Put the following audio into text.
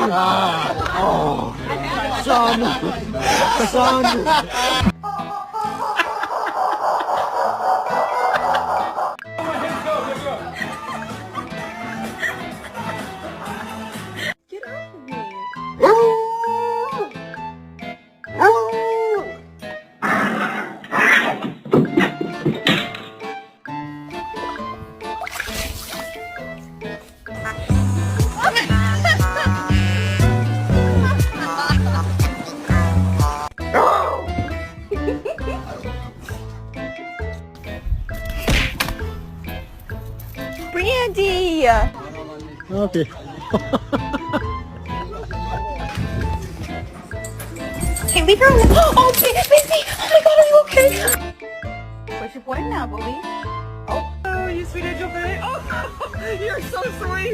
Oh, son. Get off of me. Brandy! Okay. Hey, leave her alone. Oh, baby! Oh my god, are you okay? What's your point now, Bobby? Oh, you sweet angel thing. Oh, you're so sweet.